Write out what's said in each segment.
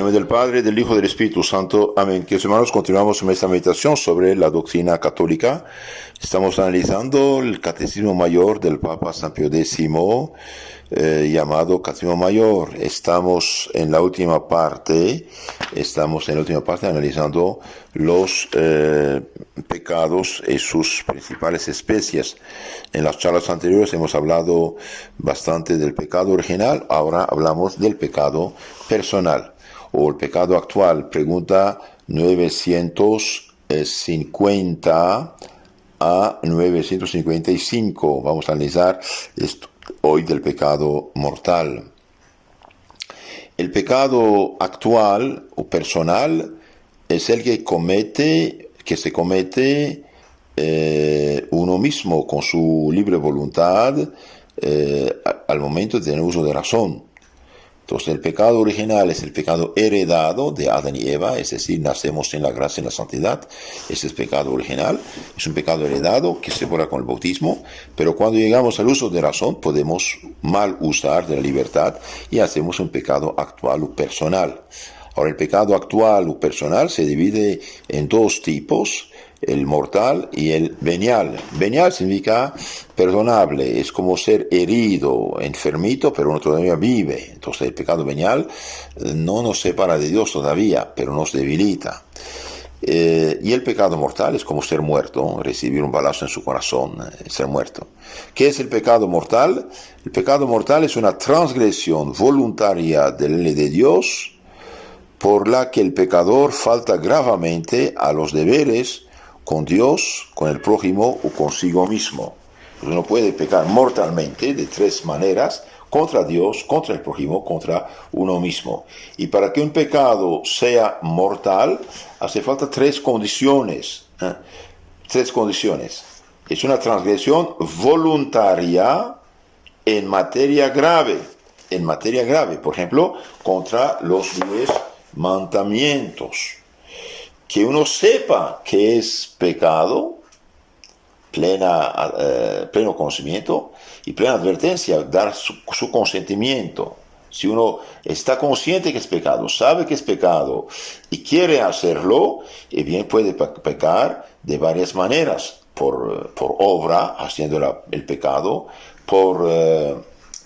nombre del Padre, del Hijo y del Espíritu Santo. Amén. Queridos hermanos, continuamos en esta meditación sobre la doctrina católica. Estamos analizando el Catecismo Mayor del Papa San Pío X, llamado Catecismo Mayor. Estamos en la última parte analizando los pecados y sus principales especies. En las charlas anteriores hemos hablado bastante del pecado original, ahora hablamos del pecado personal o el pecado actual. Pregunta 950 a 955. Vamos a analizar esto hoy del pecado mortal. El pecado actual o personal es el que se comete uno mismo con su libre voluntad al momento de tener uso de razón. Entonces el pecado original es el pecado heredado de Adán y Eva, es decir, nacemos en la gracia y en la santidad. Ese es pecado original, es un pecado heredado que se borra con el bautismo, pero cuando llegamos al uso de razón podemos mal usar de la libertad y hacemos un pecado actual o personal. Ahora, el pecado actual o personal se divide en dos tipos: el mortal y el venial. Venial significa perdonable, es como ser herido, enfermito, pero uno todavía vive. Entonces el pecado venial no nos separa de Dios todavía, pero nos debilita. Y el pecado mortal es como ser muerto, recibir un balazo en su corazón, ser muerto. ¿Qué es el pecado mortal? El pecado mortal es una transgresión voluntaria de la ley de Dios, por la que el pecador falta gravemente a los deberes con Dios, con el prójimo o consigo mismo. Uno puede pecar mortalmente de tres maneras: contra Dios, contra el prójimo, contra uno mismo. Y para que un pecado sea mortal, hace falta tres condiciones. Tres condiciones. Es una transgresión voluntaria en materia grave. Por ejemplo, contra los 10 mandamientos. Que uno sepa que es pecado, pleno conocimiento y plena advertencia, dar su consentimiento. Si uno está consciente que es pecado, sabe que es pecado y quiere hacerlo, bien puede pecar de varias maneras: por obra, haciendo el pecado; por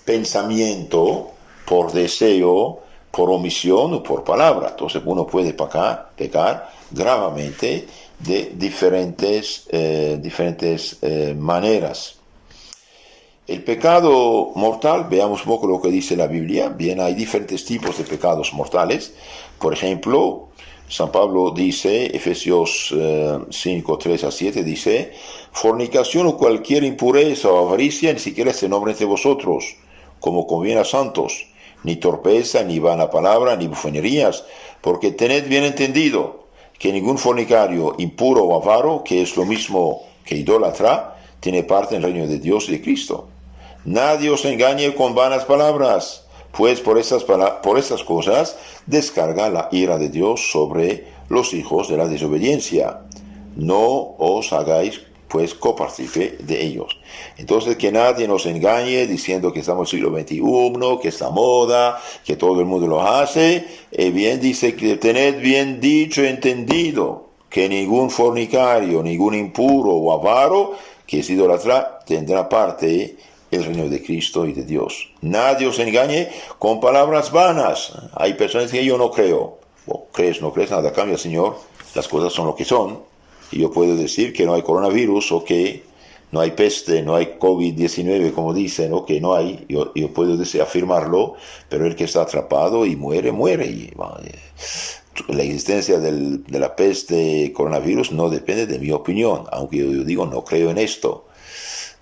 pensamiento; por deseo; por omisión o por palabra. Entonces uno puede pecar gravemente de diferentes maneras. El pecado mortal, veamos un poco lo que dice la Biblia. Bien, hay diferentes tipos de pecados mortales. Por ejemplo, San Pablo dice, Efesios 5, 3 a 7, dice: fornicación o cualquier impureza o avaricia ni siquiera se nombra entre vosotros, como conviene a santos; ni torpeza, ni vana palabra, ni bufonerías, porque tened bien entendido que ningún fornicario, impuro o avaro, que es lo mismo que idólatra, tiene parte en el reino de Dios y de Cristo. Nadie os engañe con vanas palabras, pues por estas cosas descarga la ira de Dios sobre los hijos de la desobediencia. No os hagáis pues copartícipe de ellos. Entonces, que nadie nos engañe diciendo que estamos en el siglo XXI, que es la moda, que todo el mundo lo hace. Bien dice que tened bien dicho, entendido, que ningún fornicario, ningún impuro o avaro, que es idólatra, tendrá parte el reino de Cristo y de Dios. Nadie os engañe con palabras vanas. Hay personas que yo no creo. Bueno, crees, no crees, nada cambia, Señor. Las cosas son lo que son. Y yo puedo decir que no hay coronavirus, o que no hay peste, no hay COVID-19, como dicen, o que no hay. Yo puedo afirmarlo, pero el que está atrapado y muere. Y, la existencia de la peste, coronavirus, no depende de mi opinión, aunque yo digo no creo en esto.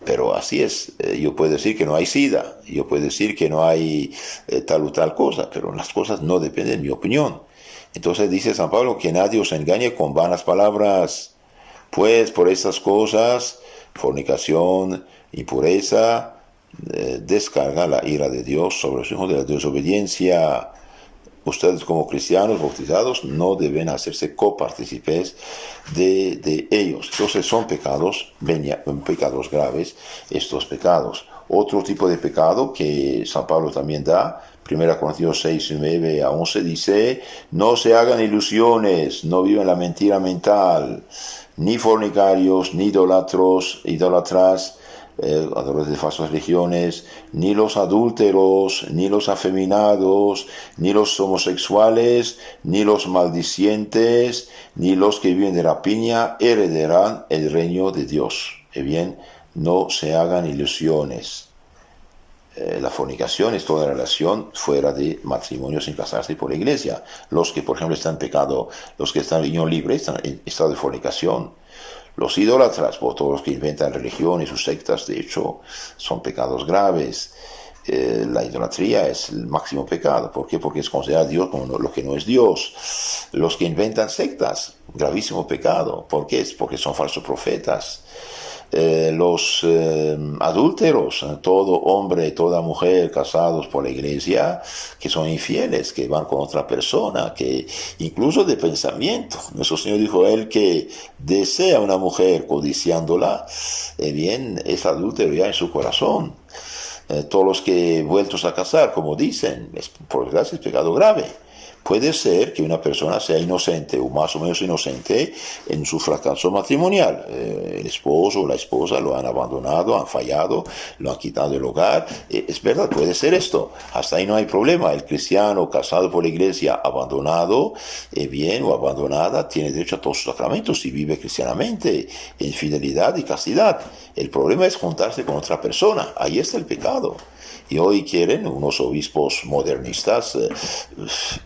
Pero así es. Yo puedo decir que no hay SIDA, yo puedo decir que no hay tal o tal cosa, pero las cosas no dependen de mi opinión. Entonces dice San Pablo que nadie os engañe con vanas palabras, pues por estas cosas, fornicación, impureza, descarga la ira de Dios sobre los hijos de la desobediencia. Ustedes, como cristianos bautizados, no deben hacerse copartícipes de ellos. Entonces son pecados graves estos pecados. Otro tipo de pecado que San Pablo también da, 1 Corintios 6, 9 a 11 dice, no se hagan ilusiones, no vivan la mentira mental, ni fornicarios, ni idólatras, adoradores de falsas religiones, ni los adúlteros, ni los afeminados, ni los homosexuales, ni los maldicientes, ni los que viven de rapiña heredarán el reino de Dios. Bien, no se hagan ilusiones. La fornicación es toda relación fuera de matrimonio sin casarse por la iglesia. Los que, por ejemplo, están en pecado, los que están en unión libre, están en estado de fornicación. Los idólatras, por todos los que inventan religiones, sus sectas, de hecho, son pecados graves. La idolatría es el máximo pecado. ¿Por qué? Porque es considerar a Dios como lo que no es Dios. Los que inventan sectas, gravísimo pecado. ¿Por qué? Es porque son falsos profetas. Los adúlteros, todo hombre, toda mujer casados por la iglesia, que son infieles, que van con otra persona, que incluso de pensamiento. Nuestro Señor dijo, el que desea una mujer codiciándola, bien, es adúltero ya en su corazón. Todos los que vueltos a casar, como dicen, por desgracia es pecado grave. Puede ser que una persona sea inocente o más o menos inocente en su fracaso matrimonial. El esposo o la esposa lo han abandonado, han fallado, lo han quitado del hogar. Es verdad, puede ser esto. Hasta ahí no hay problema. El cristiano casado por la iglesia, abandonado, bien o abandonada, tiene derecho a todos sus sacramentos y vive cristianamente en fidelidad y castidad. El problema es juntarse con otra persona. Ahí está el pecado. Y hoy quieren unos obispos modernistas,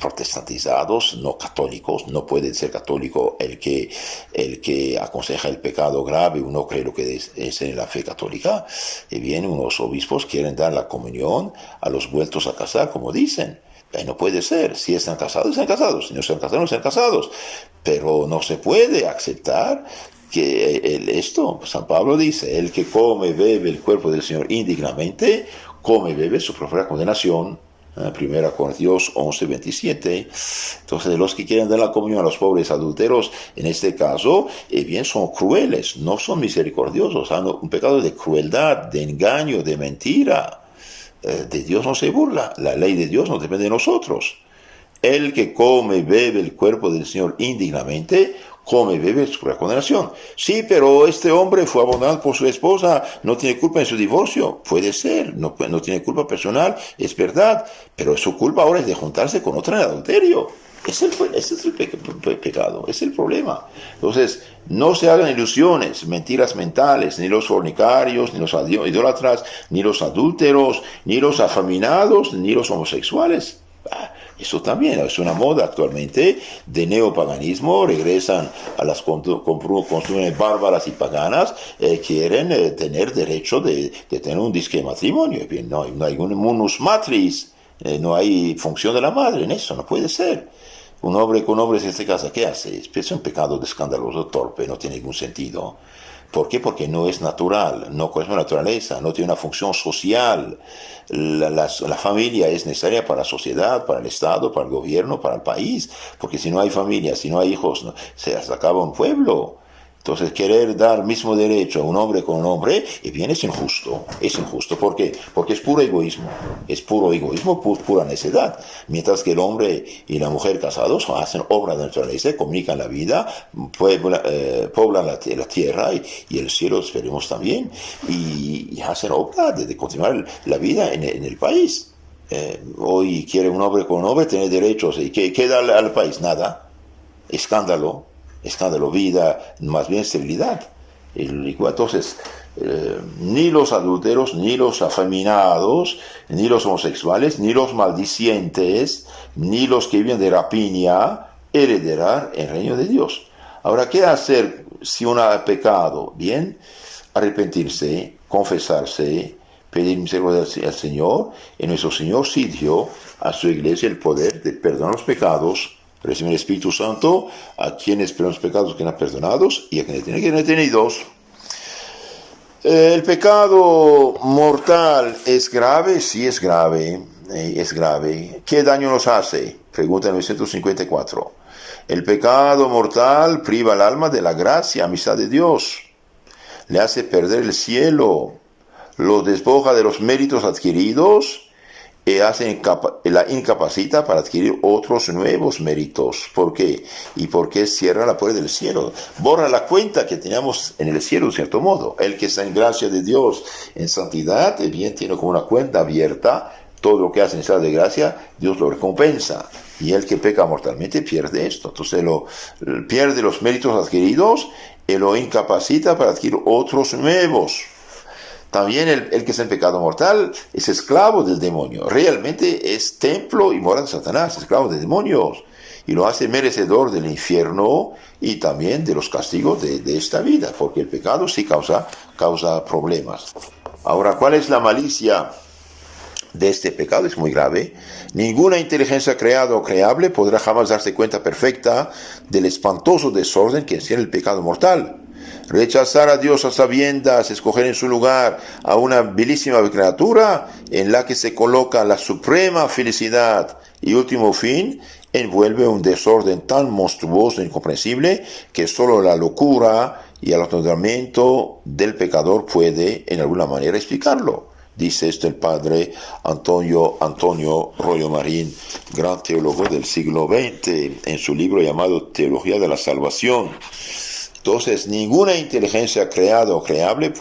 protestantizados, no católicos. No puede ser católico el que aconseja el pecado grave, uno cree lo que es en la fe católica. Y bien, unos obispos quieren dar la comunión a los vueltos a casar, como dicen. No puede ser. Si están casados, están casados. Si no están casados, no están casados. Pero no se puede aceptar que esto, San Pablo dice, el que come, bebe el cuerpo del Señor indignamente, come y bebe su propia condenación. 1 Corintios 11, 27. Entonces, los que quieren dar la comunión a los pobres adúlteros, en este caso, bien son crueles, no son misericordiosos, han un pecado de crueldad, de engaño, de mentira. De Dios no se burla, la ley de Dios no depende de nosotros. El que come y bebe el cuerpo del Señor indignamente, come y bebe su condenación. Sí, pero este hombre fue abandonado por su esposa, no tiene culpa en su divorcio. Puede ser, no tiene culpa personal, es verdad, pero su culpa ahora es de juntarse con otra en adulterio. Ese es el pecado, es el problema. Entonces, no se hagan ilusiones, mentiras mentales, ni los fornicarios, ni los idólatras, ni los adúlteros, ni los afeminados, ni los homosexuales. Eso también es una moda actualmente de neopaganismo, regresan a las costumbres bárbaras y paganas, quieren tener derecho de tener un disque de matrimonio. Bien, no hay un munus matris, no hay función de la madre en eso, no puede ser. Un hombre con hombre se casa, ¿qué hace? Es un pecado escandaloso, torpe, no tiene ningún sentido. ¿Por qué? Porque no es natural, no corresponde a la naturaleza, no tiene una función social. La familia es necesaria para la sociedad, para el Estado, para el gobierno, para el país, porque si no hay familia, si no hay hijos, se acaba un pueblo. Entonces, querer dar mismo derecho a un hombre con un hombre, bien, es injusto. Es injusto. ¿Por qué? Porque es puro egoísmo. Es puro egoísmo, pura necedad. Mientras que el hombre y la mujer casados hacen obra de naturaleza, comunican la vida, poblan la tierra y el cielo, esperemos también, y hacen obra de continuar la vida en el país. Hoy quiere un hombre con un hombre tener derechos. ¿Y qué da al país? Nada. Escándalo, vida, más bien esterilidad. Entonces, ni los adúlteros, ni los afeminados, ni los homosexuales, ni los maldicientes, ni los que viven de rapiña, heredarán el reino de Dios. Ahora, ¿qué hacer si uno ha pecado? Bien, arrepentirse, confesarse, pedir misericordia al Señor, y nuestro Señor sí dio a su iglesia el poder de perdonar los pecados, reciben el Espíritu Santo a quienes perdonan los pecados que no han perdonados y a quienes tienen que ser detenidos. El pecado mortal es grave, sí es grave, es grave. ¿Qué daño nos hace? Pregunta 954. El pecado mortal priva al alma de la gracia, amistad de Dios. Le hace perder el cielo, lo despoja de los méritos adquiridos la incapacita para adquirir otros nuevos méritos. ¿Por qué? ¿Y por qué cierra la puerta del cielo? Borra la cuenta que teníamos en el cielo, de cierto modo. El que está en gracia de Dios, en santidad, bien tiene como una cuenta abierta. Todo lo que hace en estado de gracia, Dios lo recompensa. Y el que peca mortalmente pierde esto. Entonces pierde los méritos adquiridos y lo incapacita para adquirir otros nuevos. También el que es en pecado mortal es esclavo del demonio. Realmente es templo y morada de Satanás, esclavo de demonios. Y lo hace merecedor del infierno y también de los castigos de esta vida, porque el pecado sí causa problemas. Ahora, ¿cuál es la malicia de este pecado? Es muy grave. Ninguna inteligencia creada o creable podrá jamás darse cuenta perfecta del espantoso desorden que encierra el pecado mortal. Rechazar a Dios a sabiendas, escoger en su lugar a una vilísima criatura en la que se coloca la suprema felicidad y último fin, envuelve un desorden tan monstruoso e incomprensible que solo la locura y el atormentamiento del pecador puede en alguna manera explicarlo. Dice esto el padre Antonio Royo Marín, gran teólogo del siglo XX, en su libro llamado Teología de la Salvación. Entonces, ninguna inteligencia creada o creable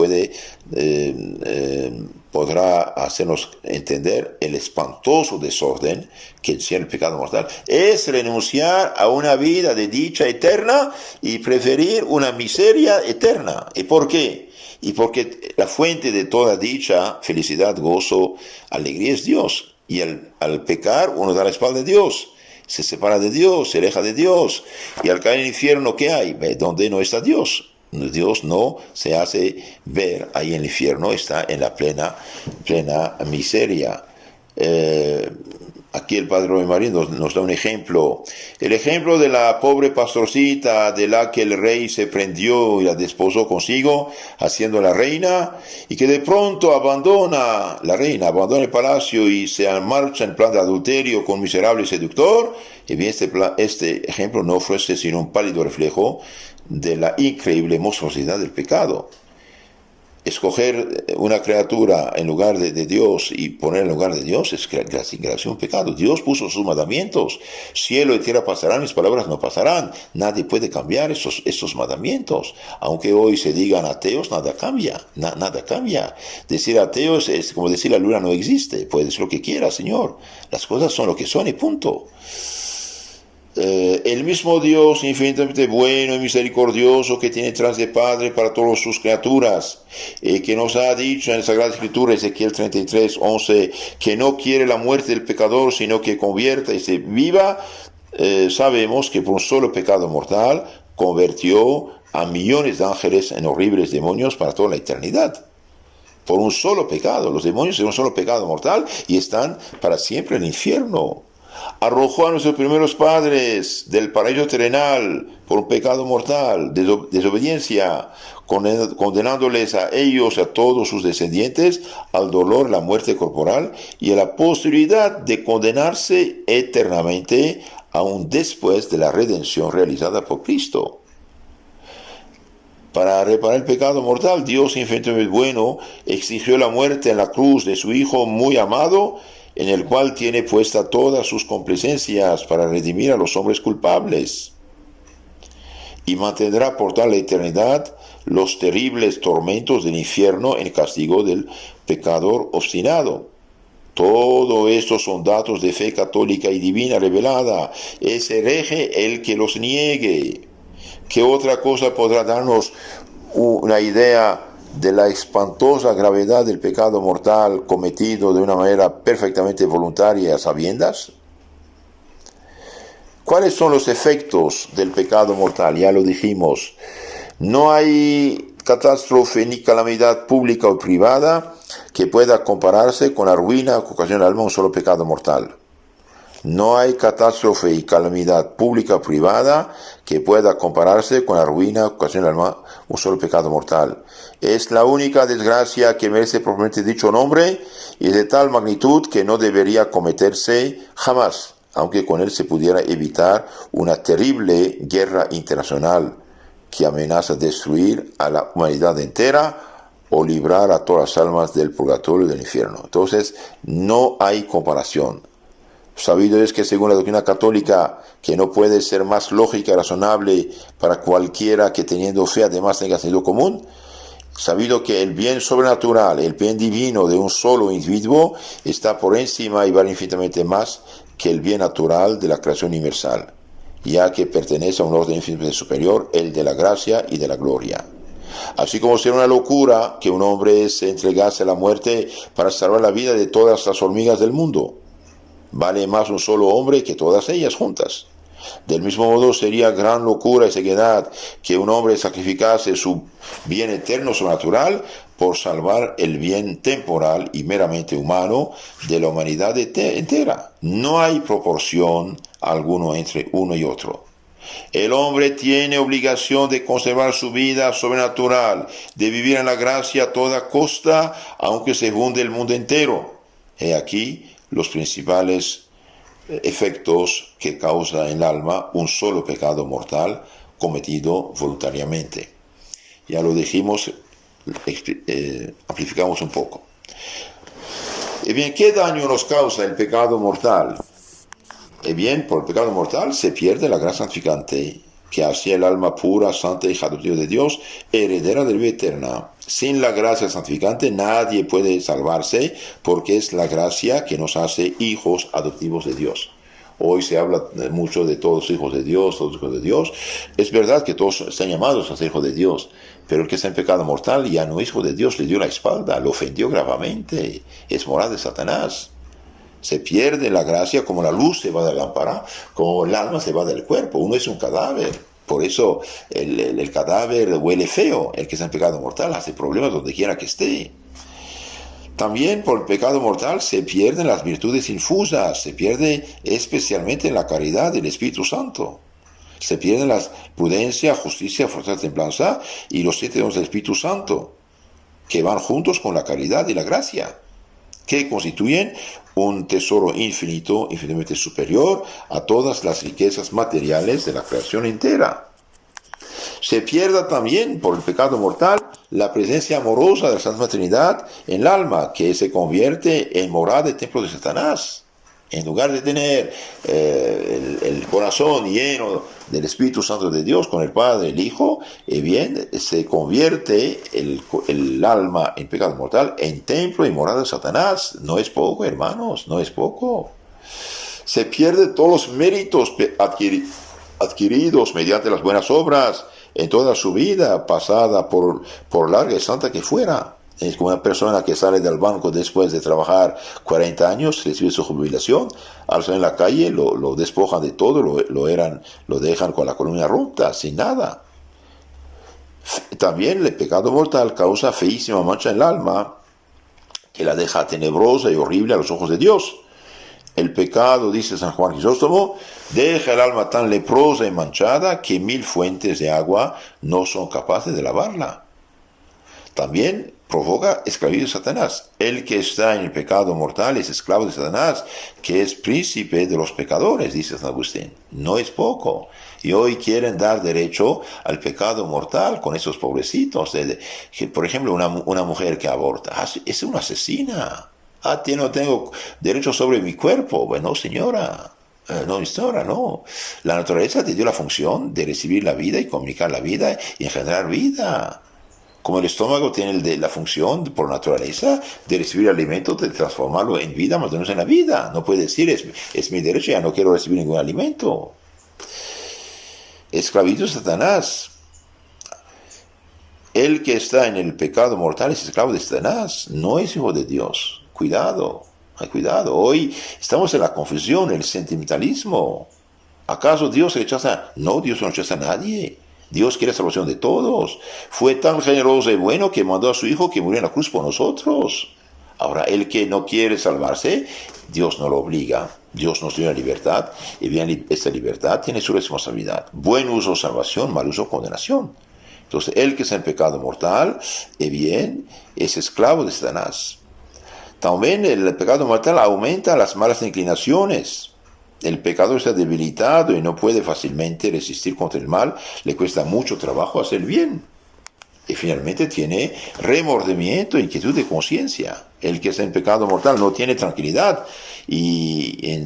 podrá hacernos entender el espantoso desorden que encierra el pecado mortal. Es renunciar a una vida de dicha eterna y preferir una miseria eterna. ¿Y por qué? Y porque la fuente de toda dicha, felicidad, gozo, alegría es Dios. Y al pecar uno da la espalda a Dios. Se separa de Dios, se aleja de Dios. Y al caer en el infierno, ¿qué hay? Donde no está Dios. Dios no se hace ver ahí en el infierno, está en la plena miseria. Aquí el padre Roy Marín nos da un ejemplo. El ejemplo de la pobre pastorcita de la que el rey se prendió y la desposó consigo, haciendo la reina, y que de pronto abandona el palacio y se marcha en plan de adulterio con un miserable seductor. Y bien, este ejemplo no ofrece sino un pálido reflejo de la increíble monstruosidad del pecado. Escoger una criatura en lugar de Dios y poner en lugar de Dios es gracia un pecado. Dios puso sus mandamientos. Cielo y tierra pasarán, mis palabras no pasarán. Nadie puede cambiar esos mandamientos. Aunque hoy se digan ateos, nada cambia. Nada cambia. Decir ateos es como decir la luna no existe. Puedes decir lo que quieras, Señor. Las cosas son lo que son y punto. El mismo Dios infinitamente bueno y misericordioso que tiene tras de Padre para todas sus criaturas, que nos ha dicho en la Sagrada Escritura, Ezequiel 33:11, que no quiere la muerte del pecador, sino que convierta y se viva. Sabemos que por un solo pecado mortal convirtió a millones de ángeles en horribles demonios para toda la eternidad. Por un solo pecado, los demonios es un solo pecado mortal y están para siempre en el infierno. Arrojó a nuestros primeros padres del paraíso terrenal por un pecado mortal, desobediencia, condenándoles a ellos y a todos sus descendientes al dolor, la muerte corporal y a la posibilidad de condenarse eternamente aún después de la redención realizada por Cristo. Para reparar el pecado mortal, Dios infinitamente bueno exigió la muerte en la cruz de su Hijo muy amado, en el cual tiene puesta todas sus complacencias para redimir a los hombres culpables, y mantendrá por toda la eternidad los terribles tormentos del infierno en castigo del pecador obstinado. Todo esto son datos de fe católica y divina revelada. Es hereje el que los niegue. ¿Qué otra cosa podrá darnos una idea de la espantosa gravedad del pecado mortal cometido de una manera perfectamente voluntaria y a sabiendas? ¿Cuáles son los efectos del pecado mortal? Ya lo dijimos. No hay catástrofe ni calamidad pública o privada que pueda compararse con la ruina que ocasiona al alma un solo pecado mortal. No hay catástrofe y calamidad pública o privada que pueda compararse con la ruina que ocasiona al alma un solo pecado mortal. Es la única desgracia que merece propiamente dicho nombre y de tal magnitud que no debería cometerse jamás, aunque con él se pudiera evitar una terrible guerra internacional que amenaza destruir a la humanidad entera o librar a todas las almas del purgatorio y del infierno. Entonces, no hay comparación. Sabido es que según la doctrina católica, que no puede ser más lógica y razonable para cualquiera que teniendo fe además tenga sentido común, sabido que el bien sobrenatural, el bien divino de un solo individuo está por encima y vale infinitamente más que el bien natural de la creación universal, ya que pertenece a un orden infinitamente superior, el de la gracia y de la gloria. Así como sería una locura que un hombre se entregase a la muerte para salvar la vida de todas las hormigas del mundo. Vale más un solo hombre que todas ellas juntas. Del mismo modo sería gran locura y ceguedad que un hombre sacrificase su bien eterno sobrenatural por salvar el bien temporal y meramente humano de la humanidad entera. No hay proporción alguno entre uno y otro. El hombre tiene obligación de conservar su vida sobrenatural, de vivir en la gracia a toda costa, aunque se hunde el mundo entero. He aquí los principales efectos que causa en el alma un solo pecado mortal cometido voluntariamente. Ya lo dijimos, amplificamos un poco. Y bien, ¿qué daño nos causa el pecado mortal? Y bien, por el pecado mortal se pierde la gracia santificante, que hacía el alma pura, santa y adoptiva de Dios, heredera de la vida eterna. Sin la gracia santificante nadie puede salvarse, porque es la gracia que nos hace hijos adoptivos de Dios. Hoy se habla mucho de todos hijos de Dios, todos hijos de Dios. Es verdad que todos están llamados a ser hijos de Dios, pero el que está en pecado mortal ya no es hijo de Dios, le dio la espalda, lo ofendió gravemente, es morada de Satanás. Se pierde la gracia como la luz se va de la lámpara, como el alma se va del cuerpo. Uno es un cadáver. Por eso el cadáver huele feo. El que está en pecado mortal hace problemas donde quiera que esté. También por el pecado mortal se pierden las virtudes infusas. Se pierde especialmente la caridad del Espíritu Santo. Se pierden la prudencia, justicia, fuerza, templanza y los 7 dones del Espíritu Santo, que van juntos con la caridad y la gracia, que constituyen un tesoro infinito, infinitamente superior a todas las riquezas materiales de la creación entera. Se pierda también por el pecado mortal la presencia amorosa de la Santa Trinidad en el alma, que se convierte en morada y templo de Satanás. En lugar de tener el corazón lleno del Espíritu Santo de Dios con el Padre y el Hijo, bien, se convierte el alma en pecado mortal en templo y morada de Satanás. No es poco, hermanos, no es poco. Se pierden todos los méritos adquiridos mediante las buenas obras en toda su vida pasada, por larga y santa que fuera. Es como una persona que sale del banco después de trabajar 40 años, recibe su jubilación, al salir en la calle lo despojan de todo, lo dejan con la columna rota, sin nada. También el pecado mortal causa feísima mancha en el alma, que la deja tenebrosa y horrible a los ojos de Dios. El pecado, dice San Juan Crisóstomo, deja el alma tan leprosa y manchada que 1000 fuentes de agua no son capaces de lavarla. También provoca esclavitud de Satanás. El que está en el pecado mortal es esclavo de Satanás, que es príncipe de los pecadores, dice San Agustín. No es poco. Y hoy quieren dar derecho al pecado mortal con esos pobrecitos. Por ejemplo, una mujer que aborta, es una asesina. No tengo derecho sobre mi cuerpo. Bueno, señora. No, señora, no. La naturaleza te dio la función de recibir la vida y comunicar la vida y engendrar vida. Como el estómago tiene la función, por naturaleza, de recibir alimento, de transformarlo en vida, mantenerse en la vida. No puede decir, es mi derecho, ya no quiero recibir ningún alimento. Esclavitud de Satanás. El que está en el pecado mortal es esclavo de Satanás, no es hijo de Dios. Cuidado, cuidado. Hoy estamos en la confusión, el sentimentalismo. ¿Acaso Dios rechaza? No, Dios no rechaza a nadie. Dios quiere la salvación de todos. Fue tan generoso y bueno que mandó a su Hijo que murió en la cruz por nosotros. Ahora, el que no quiere salvarse, Dios no lo obliga. Dios nos dio la libertad, y bien, esta libertad tiene su responsabilidad. Buen uso, salvación; mal uso, condenación. Entonces, el que está en pecado mortal, bien, es esclavo de Satanás. También el pecado mortal aumenta las malas inclinaciones. El pecador está debilitado y no puede fácilmente resistir contra el mal, le cuesta mucho trabajo hacer el bien. Y finalmente tiene remordimiento, inquietud de conciencia. El que está en pecado mortal no tiene tranquilidad y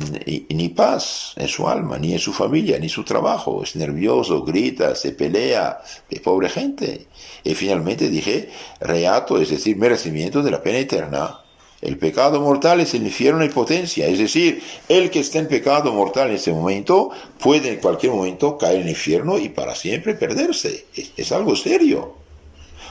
ni paz en su alma, ni en su familia, ni en su trabajo. Es nervioso, grita, se pelea, de pobre gente. Y finalmente dije, reato, es decir, merecimiento de la pena eterna. El pecado mortal es el infierno en potencia, es decir, el que está en pecado mortal en este momento puede en cualquier momento caer en el infierno y para siempre perderse. Es algo serio.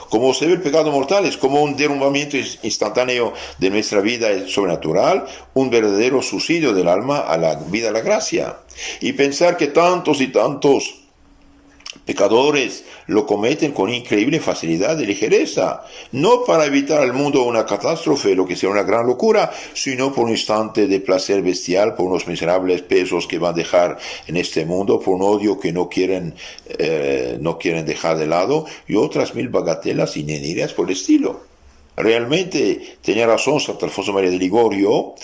Como se ve el pecado mortal, es como un derrumbamiento instantáneo de nuestra vida sobrenatural, un verdadero suicidio del alma a la vida, a la gracia. Y pensar que tantos y tantos pecadores lo cometen con increíble facilidad y ligereza, no para evitar al mundo una catástrofe, lo que sea una gran locura, sino por un instante de placer bestial, por unos miserables pesos que van a dejar en este mundo, por un odio que no quieren dejar de lado, y otras mil bagatelas y neniras por el estilo. Realmente tenía razón Santo Alfonso María de Ligorio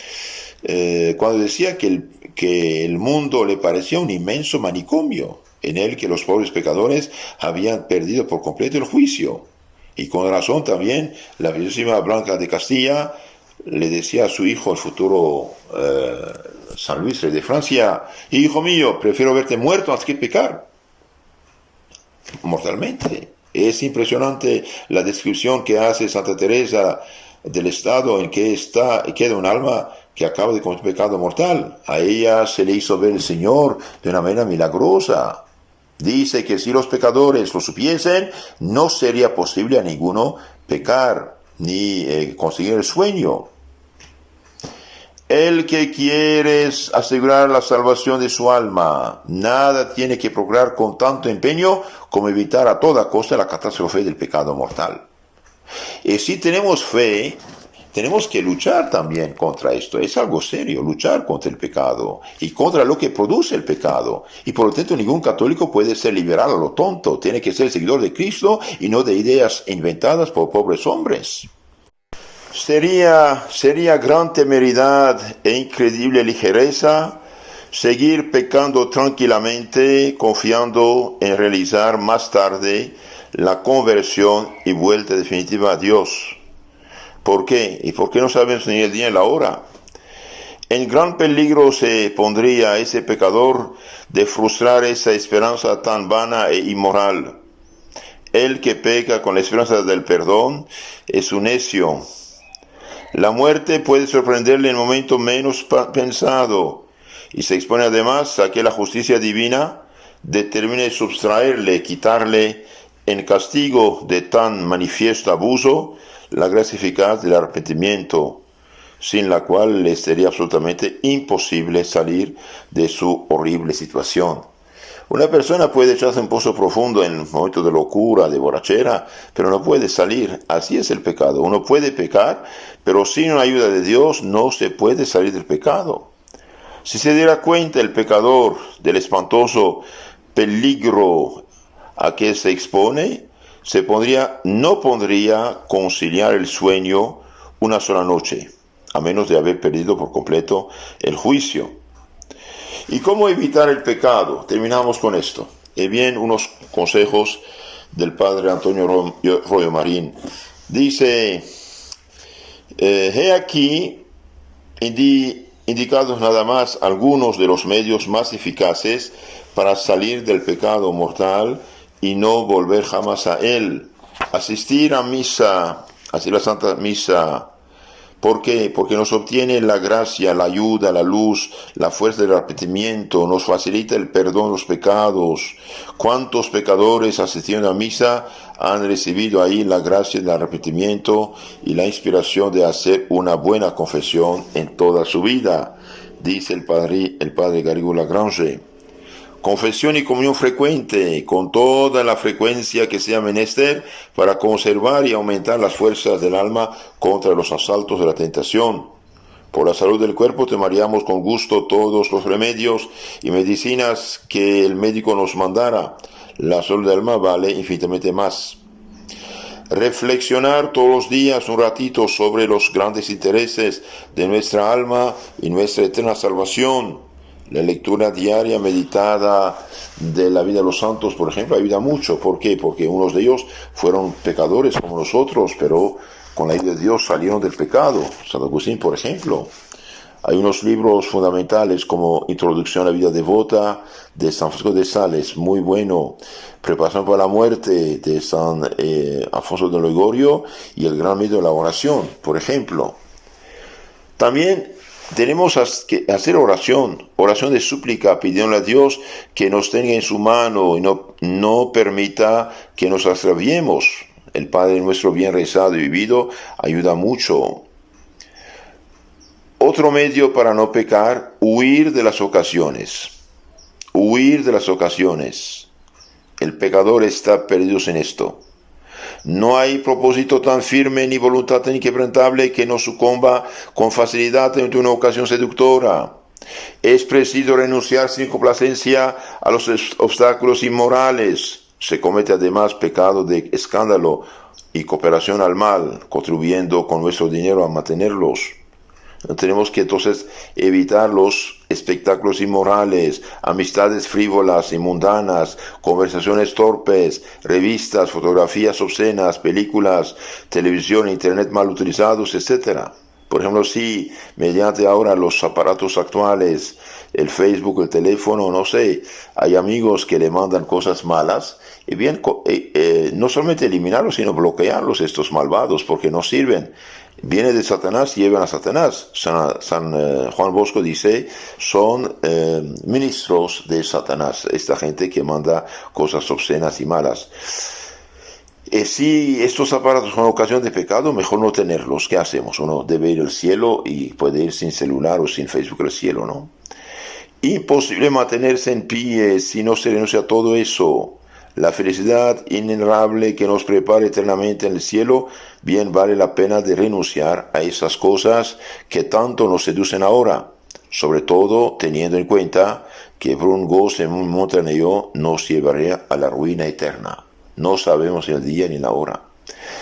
cuando decía que el mundo le parecía un inmenso manicomio, en el que los pobres pecadores habían perdido por completo el juicio. Y con razón también la bellísima Blanca de Castilla le decía a su hijo, el futuro San Luis, rey de Francia: hijo mío, prefiero verte muerto antes que pecar mortalmente. Es impresionante la descripción que hace Santa Teresa del estado en que queda un alma que acaba de cometer pecado mortal. A ella se le hizo ver el Señor de una manera milagrosa. Dice que si los pecadores lo supiesen, no sería posible a ninguno pecar ni conseguir el sueño. El que quiere asegurar la salvación de su alma, nada tiene que procurar con tanto empeño como evitar a toda costa la catástrofe del pecado mortal. Y si tenemos fe, tenemos que luchar también contra esto. Es algo serio, luchar contra el pecado y contra lo que produce el pecado. Y por lo tanto ningún católico puede ser liberado a lo tonto. Tiene que ser seguidor de Cristo y no de ideas inventadas por pobres hombres. Sería gran temeridad e increíble ligereza seguir pecando tranquilamente, confiando en realizar más tarde la conversión y vuelta definitiva a Dios. ¿Por qué? ¿Y por qué no sabemos ni el día ni la hora? En gran peligro se pondría ese pecador de frustrar esa esperanza tan vana e inmoral. El que peca con la esperanza del perdón es un necio. La muerte puede sorprenderle en el momento menos pensado y se expone además a que la justicia divina determine sustraerle, quitarle en castigo de tan manifiesto abuso la gracia eficaz del arrepentimiento, sin la cual le sería absolutamente imposible salir de su horrible situación. Una persona puede echarse en un pozo profundo en momentos de locura, de borrachera, pero no puede salir. Así es el pecado. Uno puede pecar, pero sin la ayuda de Dios no se puede salir del pecado. Si se diera cuenta el pecador del espantoso peligro a que se expone, no podría conciliar el sueño una sola noche, a menos de haber perdido por completo el juicio. ¿Y cómo evitar el pecado? Terminamos con esto. Y bien, unos consejos del padre Antonio Royo Marín. Dice, he aquí indicados nada más algunos de los medios más eficaces para salir del pecado mortal y no volver jamás a él. Asistir a misa, asistir a la Santa Misa. ¿Por qué? Porque nos obtiene la gracia, la ayuda, la luz, la fuerza del arrepentimiento, nos facilita el perdón de los pecados. ¿Cuántos pecadores asistiendo a misa han recibido ahí la gracia del arrepentimiento y la inspiración de hacer una buena confesión en toda su vida? Dice el padre Garrigou Lagrange. Confesión y comunión frecuente, con toda la frecuencia que sea menester para conservar y aumentar las fuerzas del alma contra los asaltos de la tentación. Por la salud del cuerpo tomaríamos con gusto todos los remedios y medicinas que el médico nos mandara. La salud del alma vale infinitamente más. Reflexionar todos los días un ratito sobre los grandes intereses de nuestra alma y nuestra eterna salvación. La lectura diaria, meditada de la vida de los santos, por ejemplo, ayuda mucho. ¿Por qué? Porque unos de ellos fueron pecadores como nosotros, pero con la ayuda de Dios salieron del pecado. San Agustín, por ejemplo. Hay unos libros fundamentales como Introducción a la vida devota de San Francisco de Sales, muy bueno. Preparación para la muerte de San Alfonso de Ligorio y El gran medio de la oración, por ejemplo. También tenemos que hacer oración de súplica, pidiéndole a Dios que nos tenga en su mano y no permita que nos extraviemos. El Padre nuestro bien rezado y vivido ayuda mucho. Otro medio para no pecar, huir de las ocasiones. Huir de las ocasiones. El pecador está perdido en esto. No hay propósito tan firme ni voluntad tan inquebrantable que no sucumba con facilidad ante una ocasión seductora. Es preciso renunciar sin complacencia a los obstáculos inmorales. Se comete además pecado de escándalo y cooperación al mal, contribuyendo con nuestro dinero a mantenerlos. Tenemos que entonces evitar los espectáculos inmorales, amistades frívolas y mundanas, conversaciones torpes, revistas, fotografías obscenas, películas, televisión, internet mal utilizados, etc. Por ejemplo, si mediante ahora los aparatos actuales, el Facebook, el teléfono, no sé, hay amigos que le mandan cosas malas, y bien, no solamente eliminarlos, sino bloquearlos, estos malvados, porque no sirven. Viene de Satanás, llevan a Satanás. San Juan Bosco dice, son ministros de Satanás, esta gente que manda cosas obscenas y malas. Si estos aparatos son ocasión de pecado, mejor no tenerlos. ¿Qué hacemos? Uno debe ir al cielo y puede ir sin celular o sin Facebook al cielo, ¿no? Imposible mantenerse en pie si no se renuncia a todo eso. La felicidad inenarrable que nos prepara eternamente en el cielo, bien vale la pena de renunciar a esas cosas que tanto nos seducen ahora, sobre todo teniendo en cuenta que por un goce momentáneo nos llevaría a la ruina eterna. No sabemos el día ni la hora.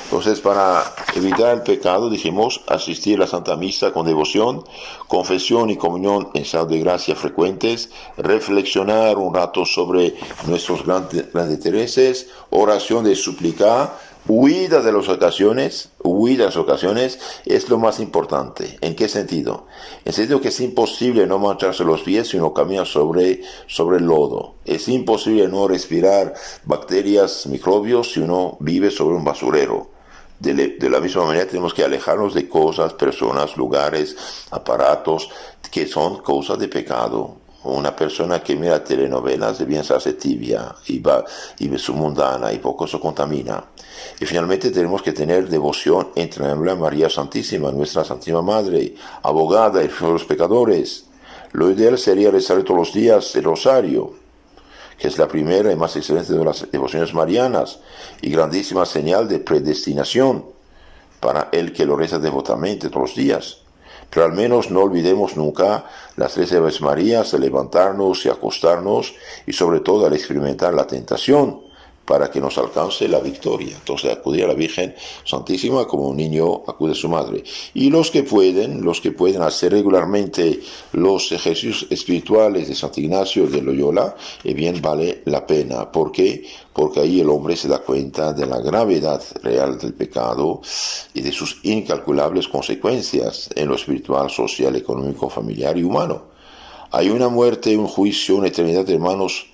Entonces, para evitar el pecado, dijimos, asistir a la Santa Misa con devoción, confesión y comunión en estado de gracia frecuentes, reflexionar un rato sobre nuestros grandes intereses, oración de súplica, huida de las ocasiones es lo más importante. ¿En qué sentido? En el sentido que es imposible no mancharse los pies si uno camina sobre el lodo. Es imposible no respirar bacterias, microbios si uno vive sobre un basurero. De la misma manera tenemos que alejarnos de cosas, personas, lugares, aparatos que son cosas de pecado. Una persona que mira telenovelas debe hacerse tibia y su mundana y poco se contamina. Y finalmente tenemos que tener devoción entrañable a María Santísima, nuestra Santísima Madre, abogada y de los pecadores. Lo ideal sería rezar todos los días el rosario, que es la primera y más excelente de las devociones marianas y grandísima señal de predestinación para el que lo reza devotamente todos los días. Pero al menos no olvidemos nunca las 13 Aves Marías, al levantarnos y acostarnos, y sobre todo al experimentar la tentación, para que nos alcance la victoria. Entonces, acudir a la Virgen Santísima como un niño acude a su madre. Y los que pueden hacer regularmente los ejercicios espirituales de San Ignacio de Loyola, bien vale la pena. ¿Por qué? Porque ahí el hombre se da cuenta de la gravedad real del pecado y de sus incalculables consecuencias en lo espiritual, social, económico, familiar y humano. Hay una muerte, un juicio, una eternidad, hermanos,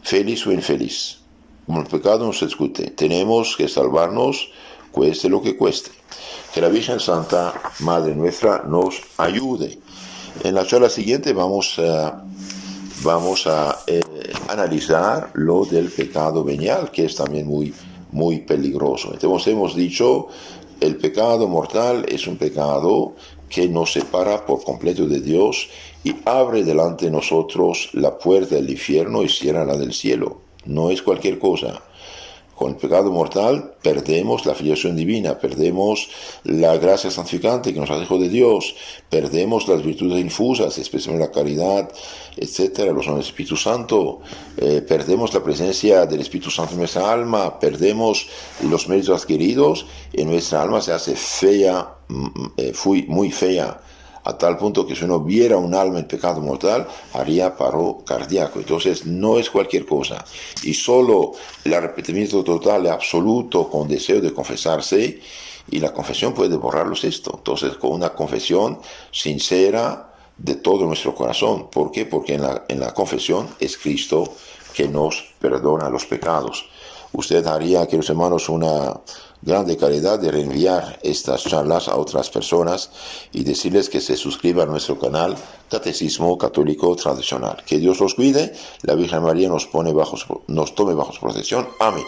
feliz o infeliz. Como el pecado no se discute, tenemos que salvarnos, cueste lo que cueste. Que la Virgen Santa, Madre nuestra, nos ayude. En la charla siguiente vamos a analizar lo del pecado venial, que es también muy, muy peligroso. Entonces hemos dicho, el pecado mortal es un pecado que nos separa por completo de Dios y abre delante de nosotros la puerta del infierno y cierra la del cielo. No es cualquier cosa. Con el pecado mortal perdemos la filiación divina, perdemos la gracia santificante que nos hace hijos de Dios, perdemos las virtudes infusas, especialmente la caridad, etcétera, los dones del Espíritu Santo, perdemos la presencia del Espíritu Santo en nuestra alma, perdemos los méritos adquiridos y nuestra alma se hace fea, muy fea a tal punto que si uno viera un alma en pecado mortal, haría paro cardíaco. Entonces no es cualquier cosa. Y solo el arrepentimiento total y absoluto con deseo de confesarse, y la confesión puede borrarlos esto. Entonces con una confesión sincera de todo nuestro corazón. ¿Por qué? Porque en la confesión es Cristo que nos perdona los pecados. Usted haría, queridos hermanos, una grande caridad de reenviar estas charlas a otras personas y decirles que se suscriban a nuestro canal Catecismo Católico Tradicional. Que Dios los cuide, la Virgen María nos tome bajo su protección. Amén.